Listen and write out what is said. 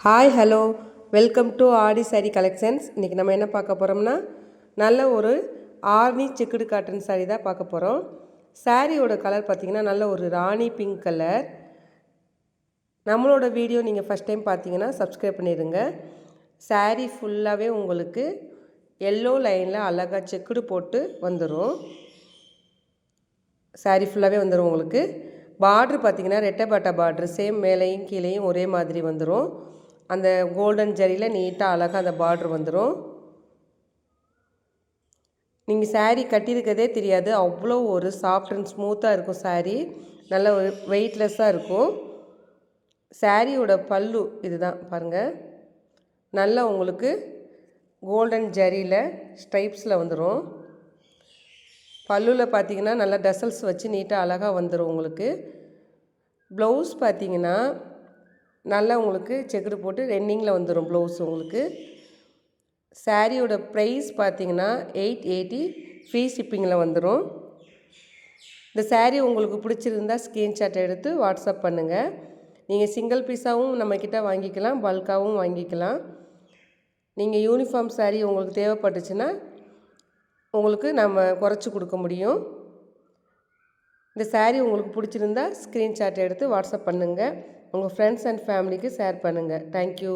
Hi hello welcome to Aadi sari collections. இன்றைக்கி நம்ம என்ன பார்க்க போகிறோம்னா நல்ல ஒரு ஆர்னி செக்குடு காட்டன் சாரீ தான் பார்க்க போகிறோம். சாரியோட கலர் பார்த்திங்கன்னா நல்ல ஒரு ராணி பிங்க் கலர். நம்மளோட வீடியோ நீங்கள் ஃபஸ்ட் டைம் பார்த்தீங்கன்னா சப்ஸ்கிரைப் பண்ணிடுங்க. சாரீ ஃபுல்லாகவே உங்களுக்கு எல்லோ லைனில் அழகாக செக்குடு போட்டு வந்துடும். சாரீ ஃபுல்லாகவே வந்துடும். உங்களுக்கு பார்ட்ரு பார்த்திங்கன்னா ரெட்டை பார்ட்ரு, சேம் மேலேயும் கீழேயும் ஒரே மாதிரி வந்துடும். அந்த கோல்டன் ஜரியில் நீட்டாக அழகாக அந்த பார்டர் வந்துடும். நீங்கள் சாரீ கட்டியிருக்கதே தெரியாது, அவ்வளோ ஒரு சாஃப்ட் அண்ட் ஸ்மூத்தாக இருக்கும். சாரீ நல்ல ஒரு வெயிட்லெஸ்ஸாக இருக்கும். சாரியோட பல்லு இதுதான் பாருங்கள். நல்லா உங்களுக்கு கோல்டன் ஜரியில் ஸ்ட்ரைப்ஸில் வந்துடும். பல்லுவில் பார்த்தீங்கன்னா நல்லா டசல்ஸ் வச்சு நீட்டாக அழகாக வந்துடும். உங்களுக்கு ப்ளவுஸ் பார்த்தீங்கன்னா நல்லா உங்களுக்கு செக்குடு போட்டு ரெண்டிங்கில் வந்துடும் ப்ளவுஸ். உங்களுக்கு சாரியோட ப்ரைஸ் பார்த்தீங்கன்னா 880 ஃப்ரீ ஷிப்பிங்கில் வந்துடும். இந்த சாரீ உங்களுக்கு பிடிச்சிருந்தா ஸ்க்ரீன்ஷாட் எடுத்து வாட்ஸ்அப் பண்ணுங்கள். நீங்கள் சிங்கிள் பீஸாகவும் நம்மக்கிட்ட வாங்கிக்கலாம், பல்காகவும் வாங்கிக்கலாம். நீங்கள் யூனிஃபார்ம் சாரீ உங்களுக்கு தேவைப்பட்டுச்சுன்னா உங்களுக்கு நம்ம குறைச்சி கொடுக்க முடியும். இந்த சாரீ உங்களுக்கு பிடிச்சிருந்தா ஸ்க்ரீன்ஷாட் எடுத்து வாட்ஸ்அப் பண்ணுங்கள். உங்கள் ஃப்ரெண்ட்ஸ் அண்ட் ஃபேமிலிக்கு ஷேர் பண்ணுங்கள். தேங்க்யூ.